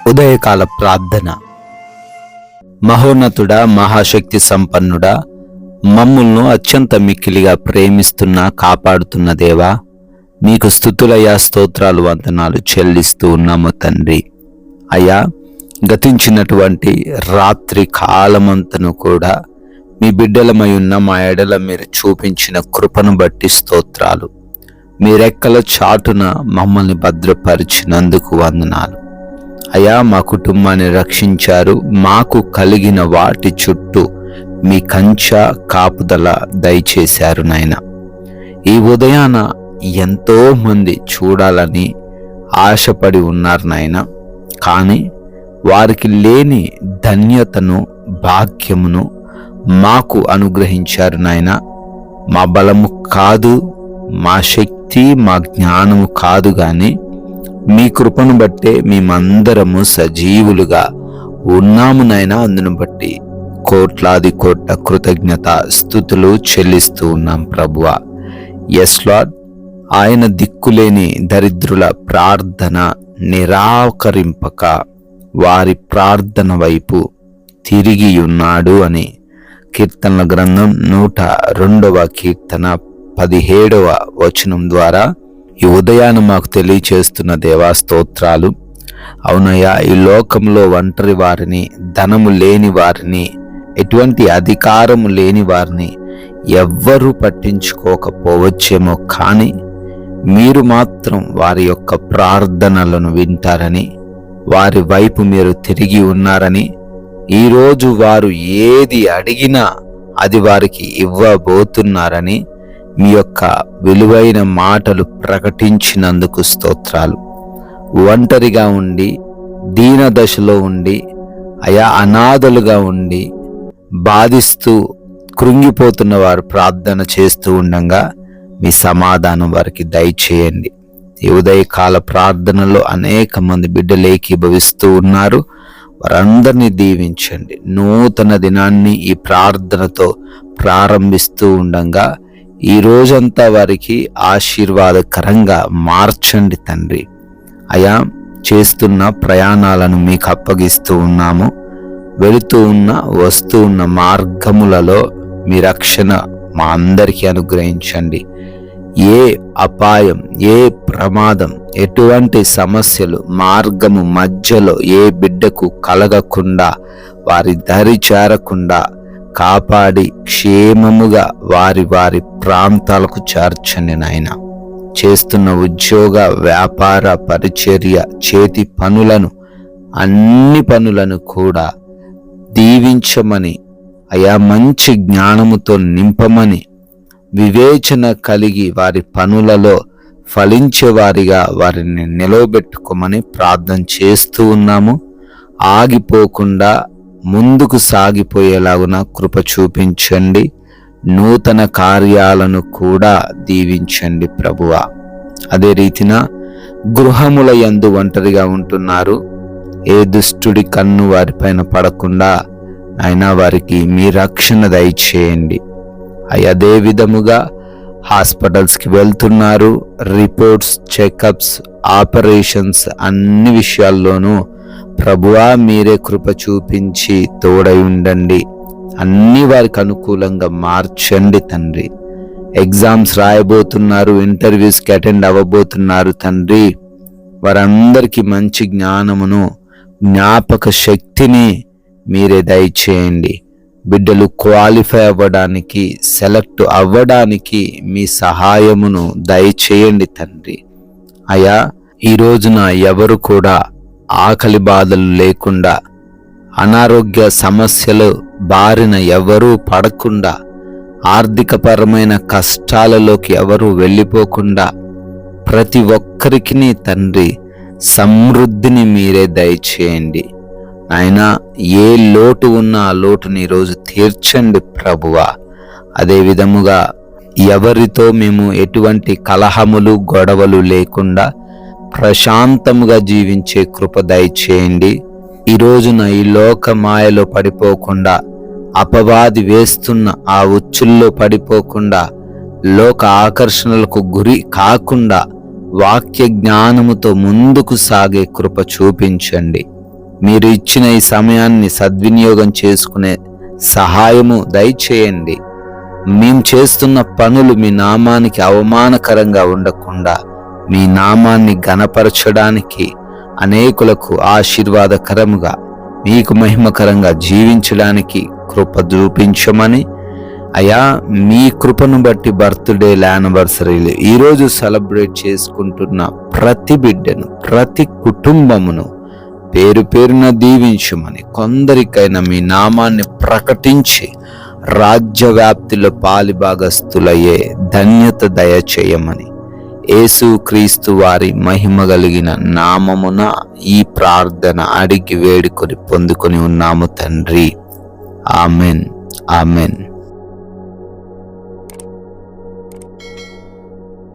ఉదయకాల ప్రార్థన. మహోన్నతుడా, మహాశక్తి సంపన్నుడా, మమ్ములను అత్యంత మిక్కిలిగా ప్రేమిస్తున్న కాపాడుతున్న దేవా, మీకు స్తుతులయ్యా, స్తోత్రాలు, వందనాలు చెల్లిస్తూ ఉన్నాము తండ్రి. అయ్యా, గతించినటువంటి రాత్రి కాలమంతను కూడా మీ బిడ్డలమై ఉన్న మా ఎడల మీరు చూపించిన కృపను బట్టి స్తోత్రాలు. మీ రెక్కల చాటున మమ్మల్ని భద్రపరిచినందుకు వందనాలు. అయ్యా, మా కుటుంబాన్ని రక్షించారు. మాకు కలిగిన వాటి చుట్టూ మీ కంచె కాపుదల దయచేశారు నాయన. ఈ ఉదయాన ఎంతో మంది చూడాలని ఆశపడి ఉన్నారు నాయన, కానీ వారికి లేని ధన్యతను, భాగ్యమును మాకు అనుగ్రహించారు నాయన. మా బలము కాదు, మా శక్తి, మా జ్ఞానము కాదు, గాని మీ కృపను బట్టే మేమందరము సజీవులుగా ఉన్నాము నాయన. అందును బట్టి కోట్లాది కోట్ల కృతజ్ఞత స్తుతులు చెల్లిస్తూ ఉన్నాం ప్రభువా. ఎస్ లార్డ్, ఆయన దిక్కులేని దరిద్రుల ప్రార్థన నిరాకరింపక వారి ప్రార్థన వైపు తిరిగి ఉన్నాడు అని కీర్తనల గ్రంథం 102వ కీర్తన 17వ వచనం ద్వారా ఈ ఉదయాన్ని మాకు తెలియచేస్తున్న దేవా స్తోత్రాలు. అవునయ్యా, ఈ లోకంలో ఒంటరి వారిని, ధనము లేని వారిని, ఎటువంటి అధికారము లేని వారిని ఎవ్వరూ పట్టించుకోకపోవచ్చేమో, కానీ మీరు మాత్రం వారి యొక్క ప్రార్థనలను వింటారని, వారి వైపు మీరు తిరిగి ఉన్నారని, ఈరోజు వారు ఏది అడిగినా అది వారికి ఇవ్వబోతున్నారని మీ యొక్క విలువైన మాటలు ప్రకటించినందుకు స్తోత్రాలు. ఒంటరిగా ఉండి, దీన దశలో ఉండి, అయా అనాథలుగా ఉండి బాధిస్తూ కృంగిపోతున్న వారు ప్రార్థన చేస్తూ ఉండగా మీ సమాధానం వారికి దయచేయండి. ఈ ఉదయకాల ప్రార్థనలో అనేక మంది బిడ్డలు ఏకీభవిస్తూ ఉన్నారు. వారందరినీ దీవించండి. నూతన దినాన్ని ఈ ప్రార్థనతో ప్రారంభిస్తూ ఉండగా ఈ రోజంతా వారికి ఆశీర్వాదకరంగా మార్చండి తండ్రి. అయా, చేస్తున్న ప్రయాణాలను మీకు అప్పగిస్తూ ఉన్నాము. వెళుతూ ఉన్న, వస్తూ ఉన్న మార్గములలో మీ రక్షణ మా అందరికీ అనుగ్రహించండి. ఏ అపాయం, ఏ ప్రమాదం, ఎటువంటి సమస్యలు మార్గము మధ్యలో ఏ బిడ్డకు కలగకుండా, వారి దరి చేరకుండా కాపాడి క్షేమముగా వారి వారి ప్రాంతాలకు చేర్చండి నాయన. చేస్తున్న ఉద్యోగ, వ్యాపార, పరిచర్య, చేతి పనులను, అన్ని పనులను కూడా దీవించమని, అయా మంచి జ్ఞానముతో నింపమని, వివేచన కలిగి వారి పనులలో ఫలించేవారిగా వారిని నిలవబెట్టుకోమని ప్రార్థన చేస్తూ ఉన్నాము. ఆగిపోకుండా ముందుకు సాగిపోయేలాగున కృప చూపించండి. నూతన కార్యాలను కూడా దీవించండి ప్రభువా. అదే రీతిన గృహముల యందు ఒంటరిగా ఉంటున్నారు. ఏ దుష్టుడి కన్ను వారిపైన పడకుండా అయినా వారికి మీ రక్షణ దయచేయండి. అదే విధముగా హాస్పిటల్స్కి వెళ్తున్నారు. రిపోర్ట్స్, చెకప్స్, ఆపరేషన్స్ అన్ని విషయాల్లోనూ ప్రభువా మీరే కృప చూపించి తోడై ఉండండి. అన్ని వారికి అనుకూలంగా మార్చండి తండ్రి. ఎగ్జామ్స్ రాయబోతున్నారు, ఇంటర్వ్యూస్కి అటెండ్ అవ్వబోతున్నారు తండ్రి. వారందరికీ మంచి జ్ఞానమును, జ్ఞాపక శక్తిని మీరే దయచేయండి. బిడ్డలు క్వాలిఫై అవ్వడానికి, సెలెక్ట్ అవ్వడానికి మీ సహాయమును దయచేయండి తండ్రి. అయా, ఈ రోజున ఎవరు కూడా ఆకలి బాధలు లేకుండా, అనారోగ్య సమస్యలు బారిన ఎవరూ పడకుండా, ఆర్థికపరమైన కష్టాలలోకి ఎవరూ వెళ్ళిపోకుండా, ప్రతి ఒక్కరికి తండ్రి సమృద్ధిని మీరే దయచేయండి. అయినా ఏ లోటు ఉన్నా ఆ లోటుని ఈరోజు తీర్చండి ప్రభువా. అదే విధముగా ఎవరితో మేము ఎటువంటి కలహములు, గొడవలు లేకుండా ప్రశాంతముగా జీవించే కృప దయచేయండి. ఈ రోజున ఈ లోక మాయలో పడిపోకుండా, అపవాది వేస్తున్న ఆ ఉచ్చుల్లో పడిపోకుండా, లోక ఆకర్షణలకు గురి కాకుండా వాక్య జ్ఞానముతో ముందుకు సాగే కృప చూపించండి. మీరు ఇచ్చిన ఈ సమయాన్ని సద్వినియోగం చేసుకునే సహాయము దయచేయండి. మేము చేస్తున్న పనులు మీ నామానికి అవమానకరంగా ఉండకుండా మీ నామాన్ని ఘనపరచడానికి, అనేకులకు ఆశీర్వాదకరముగా మీకు మహిమకరంగా జీవించడానికి కృప చూపించమని, అయా మీ కృపను బట్టి బర్త్డేలు, యానివర్సరీలు ఈరోజు సెలబ్రేట్ చేసుకుంటున్న ప్రతి బిడ్డను, ప్రతి కుటుంబమును పేరు పేరున దీవించమని, కొందరికైనా మీ నామాన్ని ప్రకటించి రాజ్యవ్యాప్తిలో పాలిభాగస్తులయ్యే ధన్యత దయచేయమని యేసుక్రీస్తు వారి మహిమ కలిగిన నామమున ఈ ప్రార్థన అడిగి వేడుకొని పొందుకొని ఉన్నాము తండ్రి. Amen, amen.